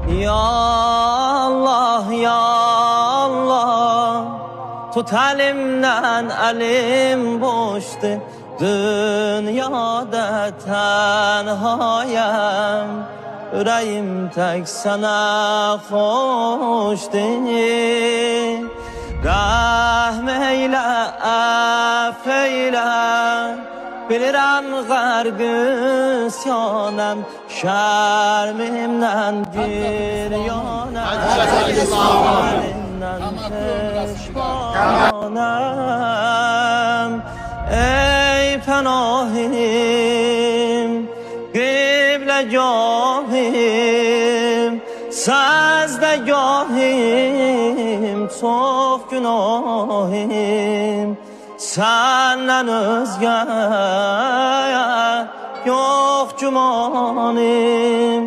Ya Allah, ya Allah, tut elimden, elim boştu. Dünyada tenhayım, yüreğim tek sana hoş değil. Rahm eyle, affeyle, bilirəm qərq isyanəm, şərmimdən giryanəm, şərmimdən peşmanəm. Ey pənahim, qibləgahim, səzdəgahim, çox günahim. Senden özge yok cumanim.